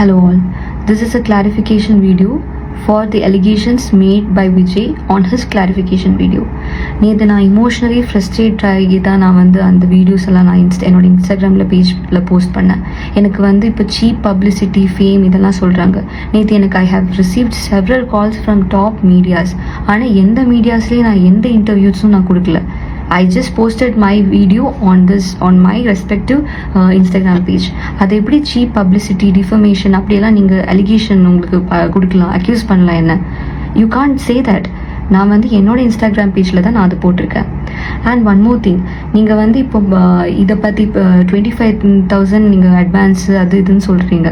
Hello all, this is a clarification video for the allegations made by Vijay on his clarification video. நேற்று நான் emotionally frustrate ஆகி தான் நான் அந்த videos எல்லாம் நான் என்னோட இன்ஸ்டாகிராமில் பேஜில் போஸ்ட் பண்ணேன். எனக்கு இப்போ சீப் பப்ளிசிட்டி ஃபேம் இதெல்லாம் சொல்கிறாங்க. நேற்று எனக்கு I have received several calls from top medias. ஆனால் எந்த மீடியாஸ்லேயும் நான் எந்த இன்டர்வியூஸும் நான் கொடுக்கல. I just posted my video on my respective Instagram page. அது எப்படி சீப் பப்ளிசிட்டி டிஃபர்மேஷன் அப்படியெல்லாம் நீங்கள் அலிகேஷன் உங்களுக்கு கொடுக்கலாம், அக்யூஸ் பண்ணலாம் என்ன? You can't say that. நான் என்னோட இன்ஸ்டாகிராம் பேஜில் தான் நான் அது போட்டிருக்கேன். அண்ட் ஒன் மோர் திங், நீங்கள் இப்போ இதை பற்றி இப்போ 25,000 நீங்கள் அட்வான்ஸு அது இதுன்னு சொல்கிறீங்க.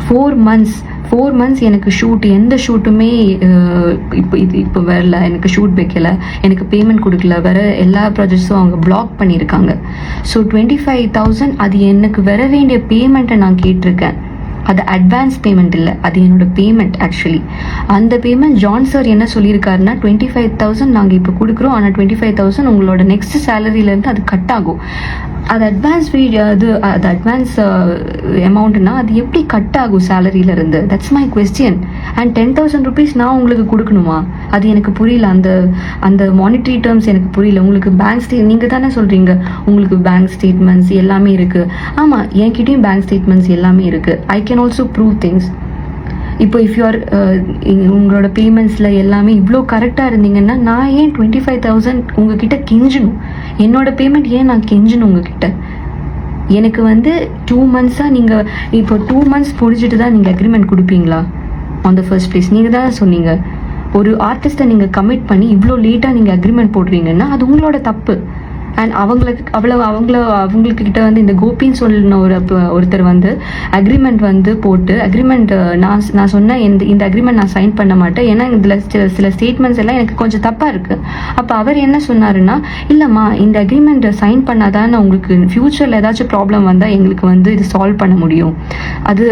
4 months எனக்கு ஷூட், எந்த ஷூட்டுமே இப்போ வரல, எனக்கு ஷூட் வைக்கல, எனக்கு பேமெண்ட் கொடுக்கல, வர எல்லா ப்ராஜெக்ட்ஸும் அவங்க பிளாக் பண்ணியிருக்காங்க. ஸோ 25,000 அது எனக்கு வர வேண்டிய பேமெண்ட்டை நான் கேட்டிருக்கேன். அது அட்வான்ஸ் பேமெண்ட் இல்லை, அது என்னோட பேமெண்ட். ஆக்சுவலி அந்த பேமெண்ட் ஜான் சார் என்ன சொல்லியிருக்காருன்னா 25,000 நாங்கள் இப்போ கொடுக்குறோம், ஆனால் 25,000 உங்களோட நெக்ஸ்ட் சேலரியிலேருந்து அது கட் ஆகும். அது அட்வான்ஸ் அது அட்வான்ஸ் அமௌண்ட்னா அது எப்படி கட் ஆகும் சேலரியிலேருந்து? That's my question. And 10,000 rupees நான் உங்களுக்கு கொடுக்கணுமா? அது எனக்கு புரியல. அந்த மானிட்டரி டேர்ம்ஸ் எனக்கு புரியல. உங்களுக்கு பேங்க் நீங்கள் தானே சொல்கிறீங்க உங்களுக்கு பேங்க் ஸ்டேட்மெண்ட்ஸ் எல்லாமே இருக்குது. ஆமாம், என்கிட்டையும் பேங்க் ஸ்டேட்மெண்ட்ஸ் எல்லாமே இருக்குது. I can also prove things. இப்போ இஃப் யூஆர் உங்களோட பேமெண்ட்ஸில் எல்லாமே இவ்வளோ கரெக்டாக இருந்தீங்கன்னா நான் ஏன் 25,000 உங்ககிட்ட கெஞ்சணும்? என்னோட பேமெண்ட் ஏன் நான் கெஞ்சணும் உங்ககிட்ட? எனக்கு 2 monthஸாக நீங்கள் இப்போ 2 months முடிச்சுட்டு தான் நீங்கள் அக்ரிமெண்ட் கொடுப்பீங்களா? ஆன் த ஃபர்ஸ்ட் பிளேஸ் நீங்கள் தான் சொன்னீங்க. ஒரு ஆர்டிஸ்ட்டை நீங்கள் கமிட் பண்ணி இவ்வளோ லேட்டாக நீங்கள் அக்ரிமெண்ட் போடுறீங்கன்னா அது உங்களோட தப்பு. அண்ட் அவங்களுக்கு கிட்ட இந்த கோபின்னு சொல்லின ஒருத்தர் அக்ரிமெண்ட் போட்டு அக்ரிமெண்ட் நான் சொன்னேன் இந்த அக்ரிமெண்ட் நான் சைன் பண்ண மாட்டேன், ஏன்னா இதில் சில ஸ்டேட்மெண்ட்ஸ் எல்லாம் எனக்கு கொஞ்சம் தப்பாக இருக்குது. அப்போ அவர் என்ன சொன்னாருன்னா, இல்லைம்மா இந்த அக்ரிமெண்ட் சைன் பண்ணாதான் உங்களுக்கு ஃப்யூச்சரில் ஏதாச்சும் ப்ராப்ளம் வந்தால் எங்களுக்கு இது சால்வ் பண்ண முடியும். அது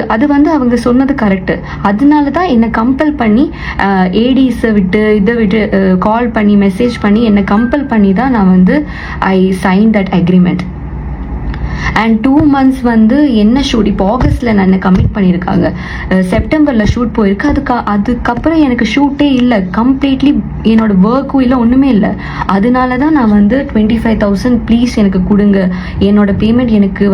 அவங்க சொன்னது கரெக்டு. அதனால தான் என்னை கம்பல் பண்ணி ஏடிஸை இதை விட்டு கால் பண்ணி மெசேஜ் பண்ணி என்னை கம்பல் பண்ணி தான் நான் I signed that agreement. And 2 months என்ன ஷூட் இப்போ ஆகஸ்டில் நான் கமிட் பண்ணியிருக்காங்க, செப்டம்பரில் ஷூட் போயிருக்கு. அதுக்கப்புறம் எனக்கு ஷூட்டே இல்லை, கம்ப்ளீட்லி என்னோட ஒர்க்கும் இல்லை, ஒன்றுமே இல்லை. அதனால தான் நான் 25,000 ப்ளீஸ் எனக்கு கொடுங்க, என்னோட பேமெண்ட் எனக்கு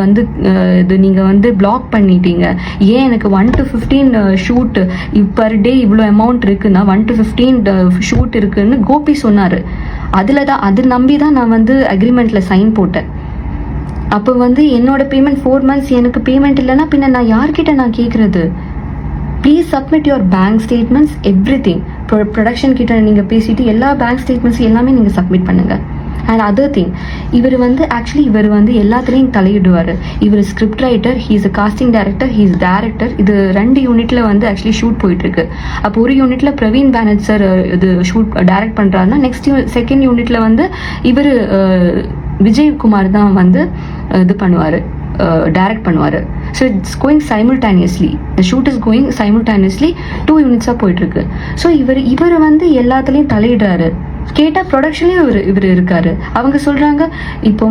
இது நீங்கள் பிளாக் பண்ணிட்டீங்க. ஏன் எனக்கு 1 to 15 ஷூட் பர் டே இவ்வளோ அமௌண்ட் இருக்குன்னா 1 to 15 ஷூட் இருக்குன்னு கோபி சொன்னார். அது நம்பி தான் நான் அக்ரிமெண்ட்டில் சைன் போட்டேன். அப்போ என்னோட பேமெண்ட் 4 months எனக்கு பேமெண்ட் இல்லைன்னா பின்ன நான் யார்கிட்ட நான் கேட்குறது? Please submit your bank statements, every thing. Production கிட்ட நீங்கள் பேசிட்டு எல்லா பேங்க் ஸ்டேட்மெண்ட்ஸ் எல்லாமே நீங்கள் சப்மிட் பண்ணுங்கள். அண்ட் அதர் திங், இவர் ஆக்சுவலி இவர் எல்லாத்துலேயும் தலையிடுவார். இவர் script writer, he's a costing director, he's director. இது 2 யூனிட்டில் ஆக்சுவலி ஷூட் போயிட்டுருக்கு. அப்போ ஒரு யூனிட்டில் பிரவீன் பேனர்ஜி சார் இது ஷூட் டைரக்ட் பண்ணுறாருன்னா செகண்ட் யூனிட்டில் இவர் விஜயகுமார் தான் இது பண்ணுவார், டைரக்ட் பண்ணுவார். So it's going simultaneously, the shoot is going simultaneously 2 யூனிட்ஸாக போயிட்டுருக்கு. ஸோ இவர் எல்லாத்துலேயும் தலையிடுறாரு. கேட்டால் ப்ரொடக்ஷன்லேயும் இவர் இருக்காரு. அவங்க சொல்கிறாங்க இப்போ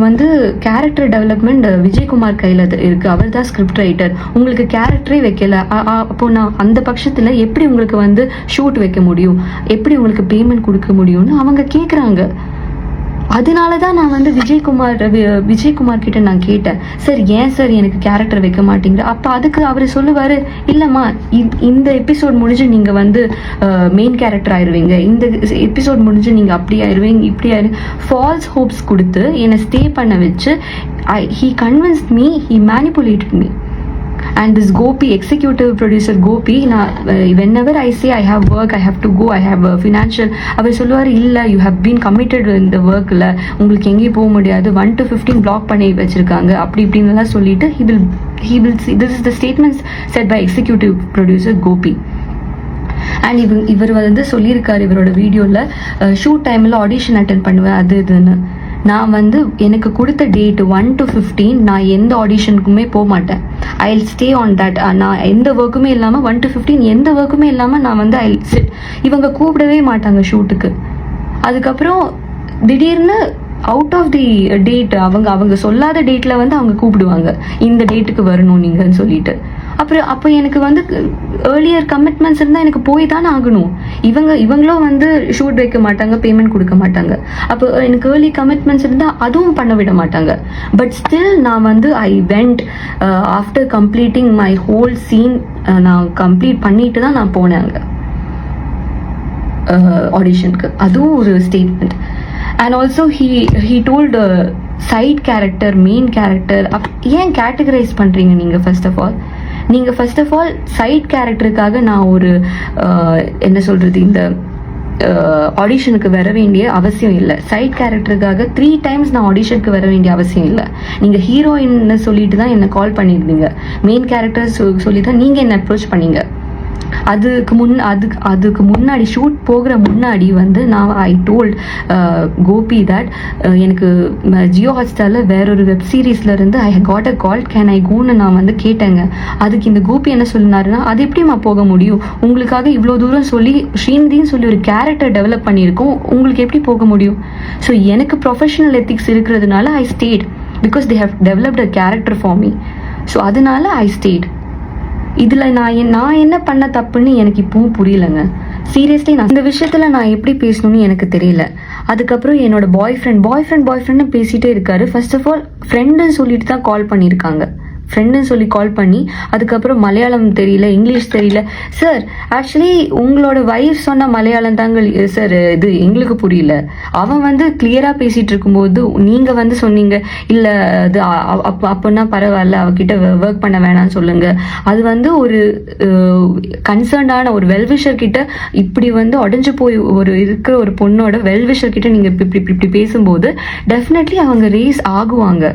கேரக்டர் டெவலப்மெண்ட் விஜயகுமார் கையில் இருக்குது, அவர் தான் ஸ்கிரிப்ட் ரைட்டர், உங்களுக்கு கேரக்டரே வைக்கல. அப்போது நான் அந்த பட்சத்தில் எப்படி உங்களுக்கு ஷூட் வைக்க முடியும், எப்படி உங்களுக்கு பேமெண்ட் கொடுக்க முடியும்னு அவங்க கேட்குறாங்க. அதனால தான் நான் விஜயகுமார் கிட்ட நான் கேட்டேன், சார் ஏன் சார் எனக்கு கேரக்டர் வைக்க மாட்டேங்கிற? அப்போ அதுக்கு அவர் சொல்லுவார், இல்லைம்மா இந்த எபிசோட் முடிஞ்சு நீங்கள் மெயின் கேரக்டர் ஆயிடுவீங்க, இந்த எபிசோட் முடிஞ்சு நீங்கள் அப்படி ஆயிடுவீங்க, இப்படி ஃபால்ஸ் ஹோப்ஸ் கொடுத்து என்னை ஸ்டே பண்ண வச்சு he convinced me, he manipulated me. And this Gopi, executive producer Gopi, whenever I say I have work, I have to go, I have a financial, அவர் சொல்லுவார், இல்லை you have been committed in the workல, உங்களுக்கு எங்கேயும் போக முடியாது, 1 to 15 black பண்ணி வச்சிருக்காங்க, அப்படி இப்படின்னுலாம் சொல்லிட்டு he will see, this is the statements said by executive producer Gopi. And இவர் சொல்லியிருக்காரு இவரோட வீடியோவில், ஷூட் டைமில் ஆடிஷன் அட்டென்ட் பண்ணுவேன் அது இதுன்னு. நான் எனக்கு கொடுத்த டேட் 1 to 15 நான் எந்த ஆடிஷனுக்குமே போக மாட்டேன். I will stay on that. நான் எந்த ஒர்க்குமே இல்லாமல் 1 to 15 எந்த ஒர்க்குமே இல்லாமல் நான் ஐ சிட். இவங்க கூப்பிடவே மாட்டாங்க ஷூட்டுக்கு. அதுக்கப்புறம் திடீர்னு அவுட் ஆஃப் தி டேட் அவங்க சொல்லாத டேட்ல வந்து அவங்க கூப்பிடுவாங்க, இந்த டேட்டுக்கு வரணும் நீங்கன்னு சொல்லிட்டு. அப்புறம் அப்போ எனக்கு வந்து ஏர்லியர் கமிட்மெண்ட்ஸ் இருந்தால் எனக்கு போய் தானே ஆகணும். இவங்களும் வந்து ஷூட் வைக்க மாட்டாங்க, பேமெண்ட் கொடுக்க மாட்டாங்க. அப்போ எனக்கு ஏர்லி கமிட்மெண்ட்ஸ் இருந்தால் அதுவும் பண்ண விட மாட்டாங்க. பட் ஸ்டில் நான் வந்து I went after completing my whole scene. நான் கம்ப்ளீட் பண்ணிட்டு தான் நான் போனேன் அங்கே ஆடிஷனுக்கு. அதுவும் ஒரு statement. And also he told side character, main character ஏன் கேட்டகரைஸ் பண்ணுறீங்க நீங்கள்? ஃபர்ஸ்ட் ஆஃப் ஆல் சைட் கேரக்டருக்காக நான் ஒரு என்ன சொல்கிறது, இந்த ஆடிஷனுக்கு வர வேண்டிய அவசியம் இல்லை. சைட் கேரக்டருக்காக 3 times நான் ஆடிஷனுக்கு வர வேண்டிய அவசியம் இல்லை. நீங்கள் ஹீரோயின்னு சொல்லிட்டு தான் என்னை கால் பண்ணியிருந்தீங்க, மெயின் கேரக்டர் சொல்லி தான் நீங்கள் என்னை அப்ரோச் பண்ணீங்க. அதுக்கு முன்னாடி ஷூட் போகிற முன்னாடி வந்து நான் ஐ டோல்ட் கோபி தட் எனக்கு ஜியோ ஹாட்ஸ்டாரில் வேறொரு வெப் சீரீஸ்ல இருந்து I got a call, can I கோன்னு நான் வந்து கேட்டேங்க. அதுக்கு இந்த கோபி என்ன சொன்னாருன்னா, அது எப்படிமா போக முடியும், உங்களுக்காக இவ்வளோ தூரம் சொல்லி ஸ்ரீநிதின்னு சொல்லி ஒரு கேரக்டர் டெவலப் பண்ணியிருக்கோம், உங்களுக்கு எப்படி போக முடியும்? ஸோ எனக்கு ப்ரொஃபஷனல் எத்திக்ஸ் இருக்கிறதுனால I state, because they have developed a character for me. So அதனால ஐ ஸ்டேட். இதில் நான் என்ன பண்ண தப்புன்னு எனக்கு இப்பவும் புரியலைங்க. சீரியஸ்லி நான் இந்த விஷயத்தில் நான் எப்படி பேசணும்னு எனக்கு தெரியல. அதுக்கப்புறம் என்னோட பாய் ஃப்ரெண்ட்னு பேசிகிட்டே இருக்காரு. ஃபர்ஸ்ட் ஆஃப் ஆல் ஃப்ரெண்டுன்னு சொல்லிட்டு தான் கால் பண்ணியிருக்காங்க. ஃப்ரெண்டுன்னு சொல்லி கால் பண்ணி அதுக்கப்புறம் மலையாளம் தெரியல, இங்கிலீஷ் தெரியல. சார் ஆக்சுவலி உங்களோட வைஃப் சொன்ன மலையாளம் தாங்க சார், இது எங்களுக்கு புரியல. அவன் வந்து கிளியராக பேசிகிட்டு இருக்கும்போது நீங்கள் வந்து சொன்னீங்க, இல்லை அது அப்போன்னா பரவாயில்ல, அவகிட்ட ஒர்க் பண்ண வேணாம்னு சொல்லுங்கள். அது வந்து ஒரு கன்சர்ன்டான ஒரு வெல்விஷர் கிட்ட இப்படி வந்து உடஞ்சு போய் இருக்கிற ஒரு பொண்ணோட வெல்விஷர் கிட்ட நீங்கள் இப்படி பேசும்போது டெஃபினெட்லி அவங்க ரேஸ் ஆகுவாங்க.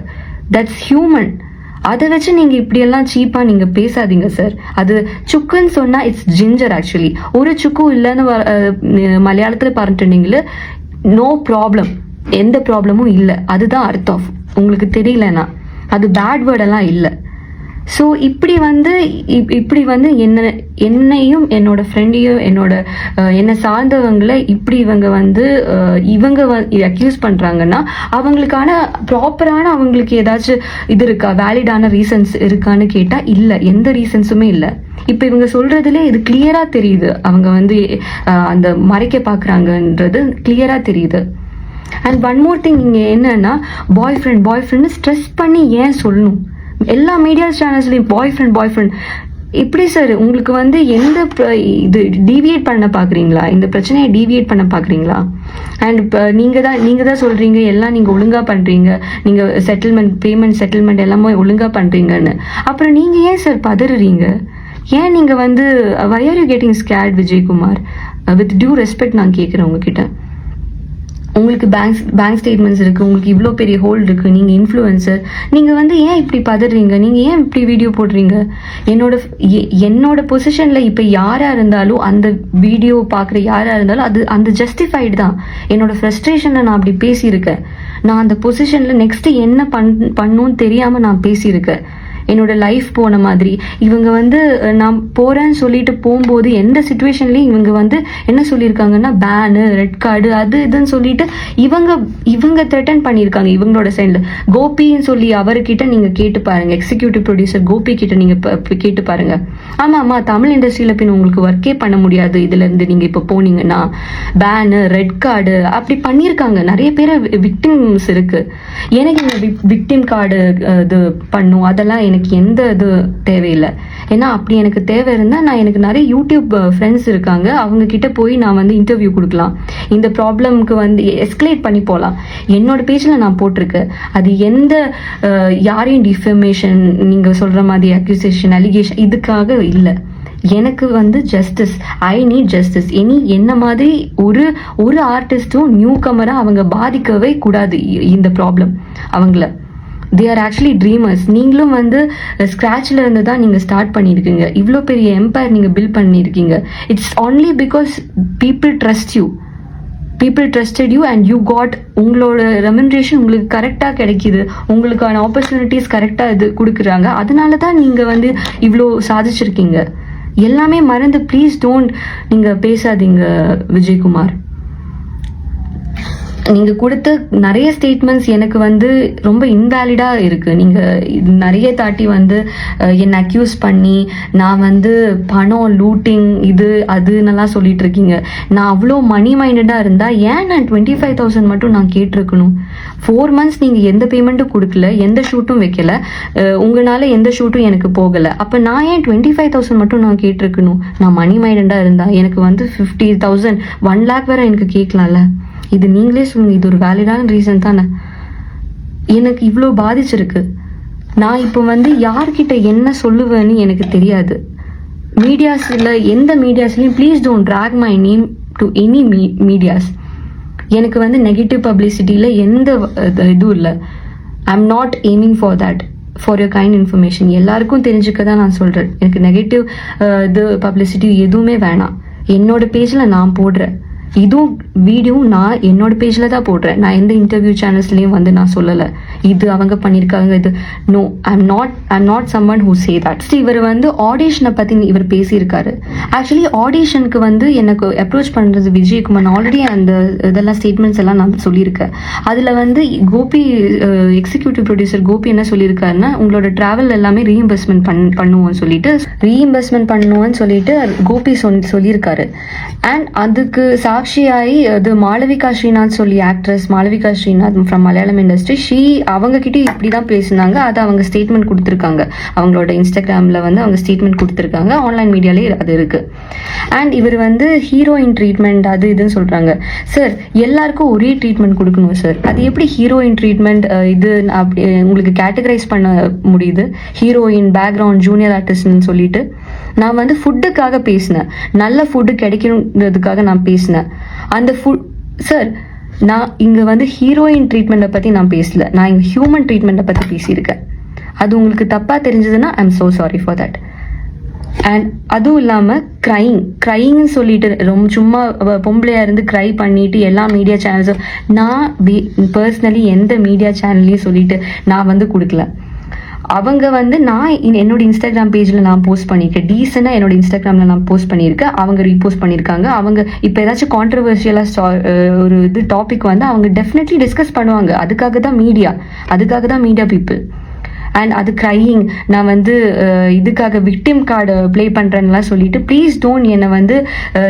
That's human. அதை வச்சு நீங்கள் இப்படியெல்லாம் சீப்பாக நீங்கள் பேசாதீங்க சார். அது சுக்குன்னு சொன்னால் இட்ஸ் ஜிஞ்சர். ஆக்சுவலி ஒரு சுக்கும் இல்லைன்னு மலையாளத்தில் பார்த்துட்டீங்களே, நோ ப்ராப்ளம், எந்த ப்ராப்ளமும் இல்லை, அதுதான் அர்த்தம். உங்களுக்கு தெரியலன்னா அது பேட் வேர்டெல்லாம் இல்லை. ஸோ இப்படி வந்து என்னையும் என்னோட ஃப்ரெண்டையும் என்னை சார்ந்தவங்களை இப்படி இவங்க அக்யூஸ் பண்ணுறாங்கன்னா அவங்களுக்கான ப்ராப்பரான அவங்களுக்கு ஏதாச்சும் இது இருக்கா, வேலிடான ரீசன்ஸ் இருக்கான்னு கேட்டால் இல்லை, எந்த ரீசன்ஸுமே இல்லை. இப்போ இவங்க சொல்றதுல இது கிளியராக தெரியுது, அவங்க வந்து அந்த மறைக்க பார்க்குறாங்கன்றது கிளியராக தெரியுது. அண்ட் ஒன் மோர் திங், இங்கே என்னன்னா பாய் ஃப்ரெண்ட் ஸ்ட்ரெஸ் பண்ணி ஏன் சொல்லணும்? எல்லா மீடியா சேனல்ஸ்லையும் பாய் ஃப்ரெண்ட் எப்படி சார்? உங்களுக்கு வந்து எந்த இது டீவியேட் பண்ண பார்க்குறீங்களா? இந்த பிரச்சனையை டீவியேட் பண்ண பார்க்குறீங்களா? அண்ட் இப்போ நீங்கள் தான் சொல்கிறீங்க எல்லாம் நீங்கள் ஒழுங்காக பண்ணுறீங்க, நீங்கள் பேமெண்ட் செட்டில்மெண்ட் எல்லாமே ஒழுங்காக பண்ணுறீங்கன்னு. அப்புறம் நீங்கள் ஏன் சார் பதறுறீங்க? ஏன் நீங்கள் வந்து why are you getting scared Vijayakumar? With due respect நான் கேட்குறேன் உங்ககிட்ட. உங்களுக்கு பேங்க் ஸ்டேட்மெண்ட்ஸ் இருக்குது, உங்களுக்கு இவ்வளோ பெரிய ஹோல்டு இருக்குது, நீங்கள் இன்ஃப்ளூயன்சர், நீங்கள் வந்து ஏன் இப்படி பதறீங்க? நீங்கள் ஏன் இப்படி வீடியோ போடுறீங்க? என்னோட பொசிஷனில் இப்போ யாராக இருந்தாலும் அந்த வீடியோ பார்க்குற யாராக இருந்தாலும் அந்த ஜஸ்டிஃபைடு தான். என்னோட ஃப்ரஸ்ட்ரேஷனில் நான் அப்படி பேசியிருக்கேன். நான் அந்த பொசிஷனில் நெக்ஸ்ட்டு என்ன பண்ணணும்னு தெரியாமல் நான் பேசியிருக்கேன். என்னோட லைஃப் போன மாதிரி இவங்க வந்து நான் போகிறேன்னு சொல்லிட்டு போகும்போது எந்த சுச்சுவேஷன்லேயும் இவங்க வந்து என்ன சொல்லியிருக்காங்கன்னா பேனு, ரெட் கார்டு, அது இதுன்னு சொல்லிட்டு இவங்க த்ரெட்டன் பண்ணியிருக்காங்க. இவங்களோட சைடில் கோபின்னு சொல்லி அவர்கிட்ட நீங்கள் கேட்டு பாருங்கள், எக்ஸிக்யூட்டிவ் ப்ரொடியூசர் கோபி கிட்ட நீங்கள் கேட்டு பாருங்கள். ஆமாம்மா, தமிழ் இண்டஸ்ட்ரியில் பின் உங்களுக்கு ஒர்க்கே பண்ண முடியாது இதுலேருந்து நீங்கள் இப்போ போனீங்கன்னா, பேனு, ரெட் கார்டு அப்படி பண்ணியிருக்காங்க. நிறைய பேர் விக்டிம்ஸ் இருக்குது. எனக்கு இந்த விக்டிம் கார்டு இது பண்ணும், அதெல்லாம் எனக்கு எந்த இது தேவையில்லை. ஏன்னா அப்படி எனக்கு தேவை இருந்தால் எனக்கு நிறைய யூடியூப் ஃப்ரெண்ட்ஸ் இருக்காங்க, அவங்க கிட்ட போய் நான் வந்து இன்டர்வியூ கொடுக்கலாம், இந்த ப்ராப்ளம்க்கு வந்து எஸ்கலேட் பண்ணி போகலாம். என்னோட பேஜில் நான் போட்டிருக்கேன். அது எந்த யாரையும் டிஃபர்மேஷன் நீங்கள் சொல்கிற மாதிரி அக்யூசேஷன், அலிகேஷன் இதுக்காக இல்லை. எனக்கு வந்து ஜஸ்டிஸ், ஐ நீட் ஜஸ்டிஸ். என்ன மாதிரி ஒரு ஆர்டிஸ்ட்டும் நியூ கமராக அவங்க பாதிக்கவே கூடாது இந்த ப்ராப்ளம் அவங்கள. They are actually dreamers. நீங்களும் வந்து ஸ்க்ராட்சில் இருந்து தான் நீங்கள் ஸ்டார்ட் பண்ணியிருக்கீங்க, இவ்வளோ பெரிய எம்பையர் நீங்கள் பில்ட் பண்ணியிருக்கீங்க. It's only because people trusted you and you got. உங்களோட ரெம்யூனரேஷன் உங்களுக்கு கரெக்டாக கிடைக்கிது, உங்களுக்கான ஆப்பர்ச்சுனிட்டிஸ் கரெக்டாக இது கொடுக்குறாங்க. அதனால தான் நீங்கள் வந்து இவ்வளோ சாதிச்சிருக்கீங்க. எல்லாமே மறந்து ப்ளீஸ் டோன்ட் நீங்கள் பேசாதீங்க விஜயகுமார். நீங்கள் கொடுத்த நிறைய ஸ்டேட்மெண்ட்ஸ் எனக்கு வந்து ரொம்ப இன்வேலிடாக இருக்குது. நீங்கள் நிறைய தாட்டி வந்து என்னை அக்யூஸ் பண்ணி நான் வந்து பணம் லூட்டிங் இது அதுன்னெல்லாம் சொல்லிட்டு இருக்கீங்க. நான் அவ்வளோ மணி மைண்டடாக இருந்தால் ஏன் நான் 25,000 மட்டும் நான் கேட்டிருக்கணும்? 4 months நீங்கள் எந்த பேமெண்ட்டும் கொடுக்கல, எந்த ஷூட்டும் வைக்கல, உங்களால் எந்த ஷூட்டும் எனக்கு போகலை. அப்போ நான் ஏன் 25,000 மட்டும் நான் கேட்டிருக்கணும்? நான் மணி மைண்டடாக இருந்தால் எனக்கு வந்து 50,000 1 lakh வேறு எனக்கு கேட்கலாம்ல. இது நீங்களே சொல்லுங்க, இது ஒரு வேலிடான ரீசன் தானே? எனக்கு இவ்வளோ பாதிச்சிருக்கு. நான் இப்போ வந்து யார்கிட்ட என்ன சொல்லுவேன்னு எனக்கு தெரியாது. மீடியாஸில் எந்த மீடியாஸ்லையும் please don't drag my name to any medias. எனக்கு வந்து நெகட்டிவ் பப்ளிசிட்டியில் எந்த இதுவும் இல்லை. I am not aiming for that. For your kind information எல்லாருக்கும் தெரிஞ்சுக்க தான் நான் சொல்கிறேன். எனக்கு நெகட்டிவ் இது பப்ளிசிட்டி எதுவுமே வேணாம். என்னோட பேஜில் நான் போடுறேன். இதுவும் வீடியோவும் நான் என்னோட பேஜில் தான் போடுறேன். நான் எந்த இன்டர்வியூ சேனல்ஸ்லேயும் வந்து நான் சொல்லலை இது அவங்க பண்ணியிருக்காங்க இது. No, I'm not someone who say that. இவர் வந்து ஆடிஷனை பற்றி இவர் பேசியிருக்காரு. ஆக்சுவலி ஆடிஷனுக்கு வந்து எனக்கு அப்ரோச் பண்ணுறது விஜயகுமார். ஆல்ரெடி அந்த இதெல்லாம் ஸ்டேட்மெண்ட்ஸ் எல்லாம் நான் சொல்லியிருக்கேன். அதில் வந்து கோபி எக்ஸிக்யூட்டிவ் ப்ரொடியூசர் கோபி என்ன சொல்லியிருக்காருன்னா, உங்களோட ட்ராவல் எல்லாமே ரீஇம்பர்ஸ்மெண்ட் பண்ணுவோம்னு சொல்லிட்டு கோபி சொல்லியிருக்காரு. அண்ட் அதுக்கு சாட்சியாகி அது மாளவிகா ஸ்ரீநாத் சொல்லி actress Malavika Srinath from Malayalam industry, அவங்க கிட்டே இப்படி தான் பேசினாங்க. அதை அவங்க ஸ்டேட்மெண்ட் கொடுத்துருக்காங்க. அவங்களோட இன்ஸ்டாகிராமில் வந்து அவங்க ஸ்டேட்மெண்ட் கொடுத்துருக்காங்க. ஆன்லைன் மீடியாலே அது இருக்குது. அண்ட் இவர் வந்து ஹீரோயின் ட்ரீட்மெண்ட் அது இதுன்னு சொல்கிறாங்க. சார், எல்லாருக்கும் ஒரே ட்ரீட்மெண்ட் கொடுக்கணும் சார். அது எப்படி ஹீரோயின் ட்ரீட்மெண்ட் இது அப்படி உங்களுக்கு கேட்டகரைஸ் பண்ண முடியுது? ஹீரோயின், பேக்ரவுண்ட், ஜூனியர் ஆர்டிஸ்ட்னு சொல்லிட்டு நான் வந்து ஃபுட்டுக்காக பேசினேன். நல்ல ஃபுட்டு கிடைக்கணுன்றதுக்காக நான் பேசினேன். அந்த ஃபுட் சார், நான் இங்கே வந்து ஹீரோயின் ட்ரீட்மெண்ட்டை பற்றி நான் பேசல. நான் இங்கே ஹியூமன் ட்ரீட்மெண்ட்டை பற்றி பேசியிருக்கேன். அது உங்களுக்கு தப்பாக தெரிஞ்சதுன்னா I am so sorry for that. And அதுவும் இல்லாமல் க்ரைங்னு சொல்லிட்டு ரொம்ப சும்மா பொம்பளையாக இருந்து க்ரை பண்ணிட்டு எல்லா மீடியா சேனல்ஸும் நான் பர்சனலி எந்த மீடியா சேனல்லையும் சொல்லிட்டு நான் வந்து கொடுக்கல. அவங்க வந்து நான் என்னோட இன்ஸ்டாகிராம் பேஜில் நான் போஸ்ட் பண்ணியிருக்கேன். டீசெண்டாக என்னோட இன்ஸ்டாகிராமில் நான் போஸ்ட் பண்ணியிருக்கேன். அவங்க ரீபோஸ்ட் பண்ணியிருக்காங்க. அவங்க இப்போ ஏதாச்சும் கான்ட்ரவர்ஷியலாக ஒரு இது டாபிக் வந்து அவங்க டெஃபினெட்லி டிஸ்கஸ் பண்ணுவாங்க. அதுக்காக தான் மீடியா பீப்புள். அண்ட் அது க்ரையிங், நான் வந்து இதுக்காக விக்டிம் கார்டு ப்ளே பண்ணுறேன்னுலாம் சொல்லிட்டு ப்ளீஸ் டோன்ட் என்னை வந்து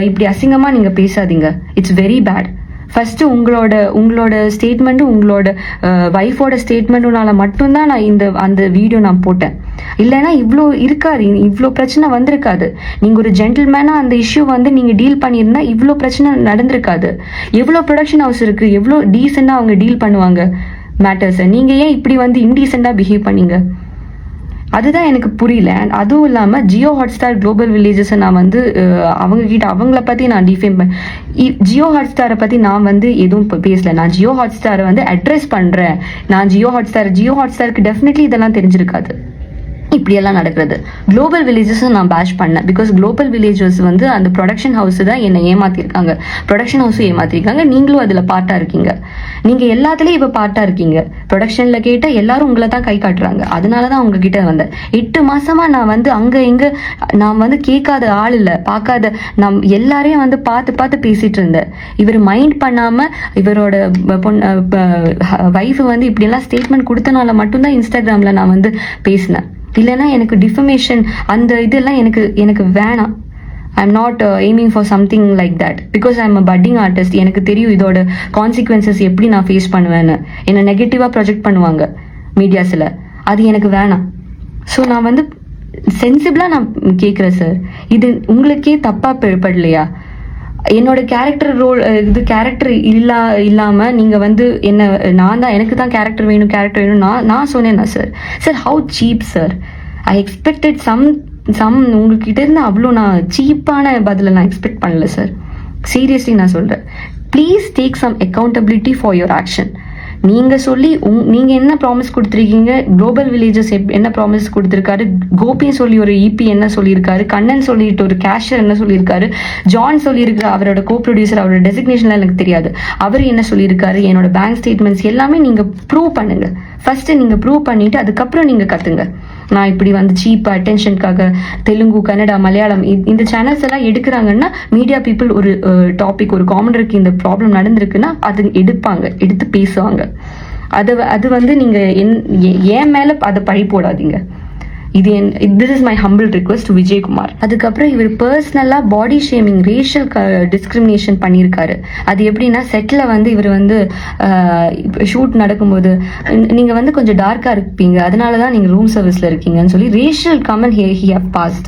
இப்படி அசிங்கமாக நீங்கள் பேசாதீங்க. It's very bad. ஃபஸ்ட்டு உங்களோட ஸ்டேட்மெண்ட்டும் உங்களோட ஒய்ஃபோட ஸ்டேட்மெண்ட்டுனால மட்டும்தான் நான் அந்த வீடியோ நான் போட்டேன். இல்லைன்னா இவ்வளோ பிரச்சனை வந்திருக்காது. நீங்கள் ஒரு ஜென்டில்மேனாக அந்த இஷ்யூ வந்து நீங்கள் டீல் பண்ணியிருந்தா இவ்வளோ பிரச்சனை நடந்திருக்காது. எவ்வளோ ப்ரொடக்ஷன் ஹவுஸ் இருக்குது, எவ்வளோ டீசெண்டாக அவங்க டீல் பண்ணுவாங்க மேட்டர்ஸை. நீங்கள் ஏன் இப்படி வந்து இன்டீசெண்டாக பிஹேவ் பண்ணீங்க? அதுதான் எனக்கு புரியல. அண்ட் அதுவும் இல்லாமல் ஜியோ ஹாட்ஸ்டார் குளோபல் வில்லேஜஸை நான் வந்து அவங்கள பற்றி நான் டிஃபேம் ஜியோ ஹாட்ஸ்டாரை பற்றி நான் வந்து எதுவும் பேசல. நான் ஜியோ ஹாட்ஸ்டாரை வந்து அட்ரஸ் பண்ணுறேன். நான் ஜியோ ஹாட்ஸ்டாருக்கு டெஃபினெட்லி இதெல்லாம் தெரிஞ்சிருக்காது இப்படியெல்லாம் நடக்கிறது. குளோபல் வில்லேஜஸும் நான் பேஷ் பண்ணேன். பிகாஸ் குளோபல் வில்லேஜஸ் வந்து அந்த ப்ரொடக்ஷன் ஹவுஸ் தான் என்னை ஏமாத்திருக்காங்க. ப்ரொடக்ஷன் ஹவுஸும் ஏமாத்திருக்காங்க. நீங்களும் அதில் பார்ட்டாக இருக்கீங்க. நீங்கள் எல்லாத்துலேயும் இப்போ பார்ட்டாக இருக்கீங்க. ப்ரொடக்ஷனில் கேட்டால் எல்லாரும் உங்களை தான் கை காட்டுறாங்க. அதனால தான் உங்ககிட்ட வந்தேன். 8 மாசமாக நான் வந்து அங்கே இங்கே நான் வந்து கேட்காத ஆள் இல்லை, பார்க்காத நான் எல்லாரையும் வந்து பார்த்து பேசிகிட்டு இருந்தேன். இவர் மைண்ட் பண்ணாமல் இவரோட ஒய்ஃபு வந்து இப்படியெல்லாம் ஸ்டேட்மெண்ட் கொடுத்தனால மட்டும்தான் இன்ஸ்டாகிராமில் நான் வந்து பேசினேன். இல்லைன்னா எனக்கு டிஃபமேஷன் அந்த இதெல்லாம் எனக்கு வேணாம். ஐ am not aiming for something like that. Because I am a padding artist. எனக்கு தெரியும் இதோட கான்சிக்வன்சஸ் எப்படி நான் ஃபேஸ் பண்ணுவேன்னு. என்னை நெகட்டிவாக ப்ரொஜெக்ட் பண்ணுவாங்க மீடியாஸில். அது எனக்கு வேணாம். ஸோ நான் வந்து சென்சிபிளாக நான் கேட்குறேன் சார், இது உங்களுக்கே தப்பாக படலையா? என்னோட கேரக்டர் இல்லாமல் நீங்கள் வந்து எனக்கு தான் கேரக்டர் வேணும் நான் சொன்னேன்னா sir how cheap sir. I expected some உங்ககிட்ட இருந்து அவ்வளோ நான் சீப்பான பதிலை நான் எக்ஸ்பெக்ட் பண்ணல சார். சீரியஸ்லி நான் சொல்கிறேன். Please take some accountability for your action. நீங்கள் சொல்லி நீங்கள் என்ன ப்ராமிஸ் கொடுத்துருக்கீங்க, குளோபல் வில்லேஜஸ் என்ன ப்ராமிஸ் கொடுத்துருக்காரு, கோபின்னு சொல்லி ஒரு இபி என்ன சொல்லியிருக்காரு, கண்ணன் சொல்லிட்டு ஒரு கேஷியர் என்ன சொல்லியிருக்காரு, ஜான் சொல்லியிருக்காரு அவரோட கோ ப்ரொடியூசர், அவரோட டெசிக்னேஷன்லாம் எனக்கு தெரியாது, அவர் என்ன சொல்லியிருக்காரு, என்னோட பேங்க் ஸ்டேட்மெண்ட்ஸ் எல்லாமே நீங்கள் ப்ரூவ் பண்ணுங்கள். ஃபஸ்ட்டு நீங்கள் ப்ரூவ் பண்ணிவிட்டு அதுக்கப்புறம் நீங்கள் கற்றுங்க. நான் இப்படி வந்து சீப் அட்டென்ஷனுக்காக தெலுங்கு, கன்னடா, மலையாளம் இந்த சேனல்ஸ் எல்லாம் எடுக்கிறாங்கன்னா மீடியா பீப்புள் ஒரு டாபிக், ஒரு காமனருக்கு இந்த ப்ராப்ளம் நடந்திருக்குன்னா அது எடுத்து பேசுவாங்க. அது வந்து நீங்க என் மேல அதை பழி போடாதீங்க. this is my humble request to Vijay Kumar. அதுக்கப்புறம் இவர் பர்சனலா பாடி ஷேமிங், ரேஷியல் டிஸ்கிரிமினேஷன் பண்ணியிருக்காரு. அது எப்படின்னா செட்டில் வந்து இவர் வந்து ஷூட் நடக்கும்போது நீங்க வந்து கொஞ்சம் டார்க்கா இருப்பீங்க, அதனாலதான் நீங்க ரூம் சர்வீஸ்ல இருக்கீங்கன்னு சொல்லி racial comment he have passed.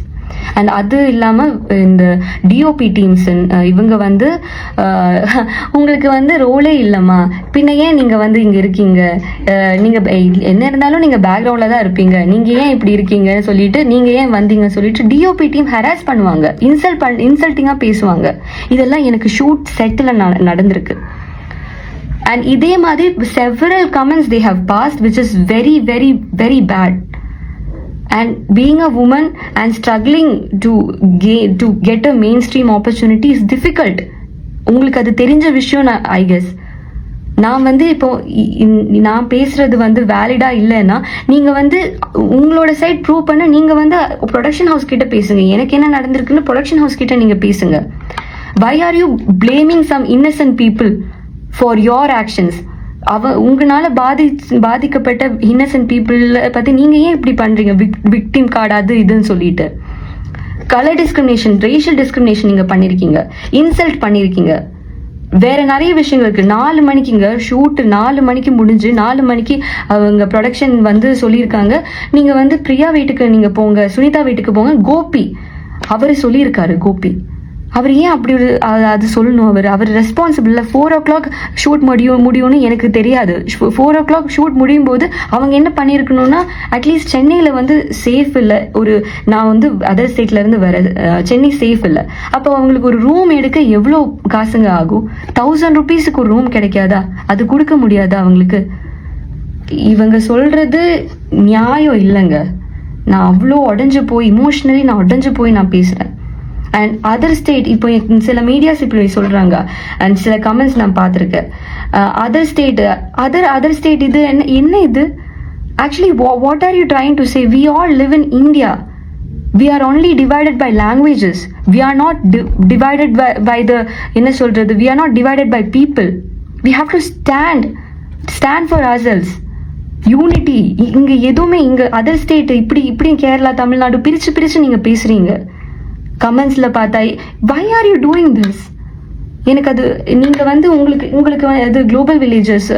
And அது இல்லாம இந்த டிஓபி டீம்ஸ் இவங்க வந்து உங்களுக்கு வந்து ரோலே இல்லம்மா, பின்ன ஏன் நீங்க வந்து இங்க இருக்கீங்க, நீங்க என்ன இருந்தாலும் நீங்க பேக்ரவுண்ட்ல தான் இருப்பீங்க, நீங்க ஏன் இப்படி இருக்கீங்கன்னு சொல்லிட்டு, நீங்க ஏன் வந்தீங்கன்னு சொல்லிட்டு டிஓபி டீம் ஹராஸ் பண்ணுவாங்க, இன்சல்ட்டிங்கா பேசுவாங்க. இதெல்லாம் எனக்கு ஷூட் செட்டில் நடந்திருக்கு. அண்ட் இதே மாதிரி several comments they have passed which is very very very bad. And being a woman and struggling to get a mainstream opportunity is difficult. உங்களுக்கு அது தெரிஞ்ச விஷயம் ஐ கெஸ். நான் வந்து இப்போ நான் பேசுறது வந்து வேலிடா இல்லைன்னா நீங்க வந்து உங்களோட சைட் ப்ரூவ் பண்ண நீங்க வந்து ப்ரொடக்ஷன் ஹவுஸ் கிட்ட பேசுங்க. எனக்கு என்ன நடந்திருக்குன்னு ப்ரொடக்ஷன் ஹவுஸ் கிட்ட நீங்க பேசுங்க. why are you blaming some innocent people for your actions? உங்களால பாதிக்கப்பட்ட இன்னசென்ட் பீப்புள் பத்தி நீங்க ஏன் இப்படி பண்றீங்க? விக்டிம் கார்டு அது இதுன்னு சொல்லிட்டு கலர் டிஸ்கிரிமினேஷன், ரேஷியல் டிஸ்கிரிமினேஷன் நீங்க பண்ணிருக்கீங்க, இன்சல்ட் பண்ணிருக்கீங்க, வேற நிறைய விஷயங்கள் இருக்கு. 4 மணிக்குங்க ஷூட், 4 மணிக்கு முடிஞ்சு 4 மணிக்கு அவங்க ப்ரொடக்ஷன் வந்து சொல்லியிருக்காங்க நீங்க வந்து பிரியா வீட்டுக்கு நீங்க போங்க, சுனிதா வீட்டுக்கு போங்க. கோபி அவரு சொல்லியிருக்காரு. கோபி அவர் ஏன் அப்படி அது சொல்லணும்? அவர் ரெஸ்பான்சிபிள். 4 o'clock ஷூட் முடியும்னு எனக்கு தெரியாது. 4 o'clock ஷூட் முடியும் போது அவங்க என்ன பண்ணியிருக்கணும்னா, அட்லீஸ்ட் சென்னையில வந்து சேஃப் இல்லை, நான் வந்து அதர் ஸ்டேட்ல இருந்து வர, சென்னை சேஃப் இல்லை. அப்போ அவங்களுக்கு ஒரு ரூம் எடுக்க எவ்வளோ காசுங்க ஆகும்? 1000 rupeesக்கு ஒரு ரூம் கிடைக்காதா? அது கொடுக்க முடியாதா அவங்களுக்கு? இவங்க சொல்றது நியாயம் இல்லைங்க. நான் அவ்வளோ இமோஷனலி நான் உடஞ்சு போய் நான் பேசுறேன். அண்ட் அதர் ஸ்டேட், இப்போ சில மீடியாஸ் இப்படி சொல்றாங்க அண்ட் சில கமெண்ட்ஸ் நான் பார்த்துருக்கேன். அதர் ஸ்டேட் இது என்ன இது? Actually what are you trying to say? We all live in India. we are only divided by languages. We are not divided by the என்ன சொல்றது, we are not divided by people. We have to stand for ourselves. Unity. இங்க எதுவுமே இங்க other state இப்படி கேரளா, தமிழ்நாடு பிரிச்சு நீங்க பேசுறீங்க. கமெண்ட்ஸ்ல பார்த்தா why are you doing this? எனக்கு அது நீங்க வந்து உங்களுக்கு அது குளோபல் வில்லேஜஸ்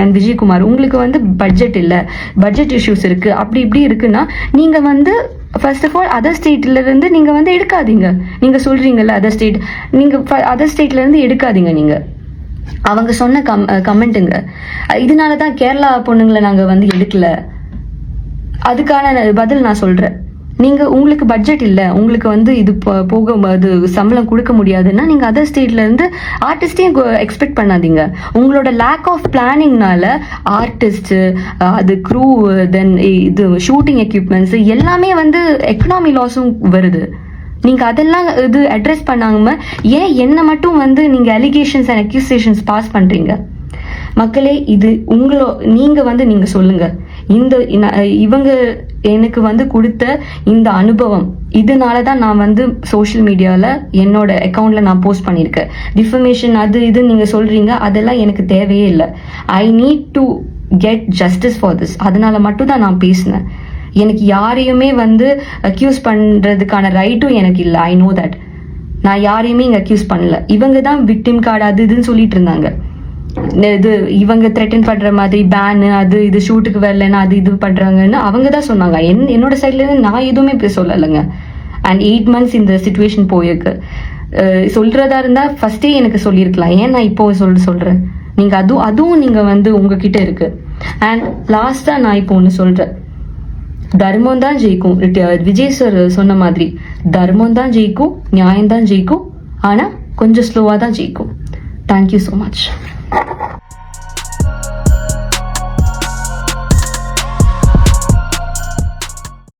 அண்ட் விஜயகுமார், உங்களுக்கு வந்து பட்ஜெட் இல்லை, பட்ஜெட் இஷ்யூஸ் இருக்கு, அப்படி இப்படி இருக்குன்னா நீங்க வந்து ஃபர்ஸ்ட் ஆஃப் ஆல் அதர் ஸ்டேட்ல இருந்து நீங்க வந்து எடுக்காதீங்க. நீங்க சொல்றீங்கல்ல அதர் ஸ்டேட், நீங்க அதர் ஸ்டேட்ல இருந்து எடுக்காதீங்க. நீங்க அவங்க சொன்ன கமெண்ட்டுங்க, இதனாலதான் கேரளா பொண்ணுங்களை நாங்க வந்து எடுக்கல. அதுக்கான பதில் நான் சொல்றேன். உங்களுக்கு பட்ஜெட் இல்லை, உங்களுக்கு வந்து இது போகும்போது சம்பளம் கொடுக்க முடியாதுன்னா நீங்க அதர் ஸ்டேட்ல இருந்து ஆர்டிஸ்டையும் எக்ஸ்பெக்ட் பண்ணாதீங்க. உங்களோட லேக் ஆஃப் பிளானிங்னால ஆர்டிஸ்ட், அது க்ரூ, தென் இது ஷூட்டிங் எக்யூப்மெண்ட்ஸ் எல்லாமே வந்து எக்கனாமி லாஸும் வருது. நீங்க அதெல்லாம் இது அட்ரஸ் பண்ணாம ஏன் என்ன மட்டும் வந்து நீங்க அலிகேஷன்ஸ் அண்ட் அக்யூசேஷன்ஸ் பாஸ் பண்றீங்க? மக்களே, இது நீங்க வந்து நீங்க சொல்லுங்க. இவங்க எனக்கு வந்து கொடுத்த இந்த அனுபவம், இதனாலதான் நான் வந்து சோஷியல் மீடியால என்னோட அக்கௌண்ட்ல நான் போஸ்ட் பண்ணிருக்கேன். டிஃபமேஷன் அது இது நீங்க சொல்றீங்க, அதெல்லாம் எனக்கு தேவையே இல்லை. I need to get justice for this. அதனால மட்டும் தான் நான் பேசினேன். எனக்கு யாரையுமே வந்து அக்யூஸ் பண்றதுக்கான ரைட்டும் எனக்கு இல்லை. I know that. நான் யாரையுமே இங்க அக்யூஸ் பண்ணல. இவங்க தான் விக்டிம் கார்டு அது இதுன்னு சொல்லிட்டு இருந்தாங்க. இது இவங்க த்ரெட்டன் பண்ற மாதிரி பேனு அது இது ஷூட்டுக்கு வரலன்னா அது இது பண்றாங்கன்னு அவங்க தான் சொன்னாங்க. என்னோட சைட்ல இருந்து நான் எதுவுமே சொல்லலைங்க. அண்ட் 8 months இந்த சிச்சுவேஷன் போயிருக்கு. சொல்றதா இருந்தா ஃபர்ஸ்டே எனக்கு சொல்லியிருக்கலாம். ஏன் நான் இப்போ சொல்றேன்? நீங்க அதுவும் நீங்க வந்து உங்ககிட்ட இருக்கு. அண்ட் லாஸ்டா நான் இப்போ ஒண்ணு சொல்றேன். தர்மம் தான் ஜெயிக்கும். விஜய் சார் சொன்ன மாதிரி தர்மம் தான் ஜெயிக்கும், நியாயம் தான் ஜெயிக்கும். ஆனா கொஞ்சம் ஸ்லோவா தான் ஜெயிக்கும். Thank you so much.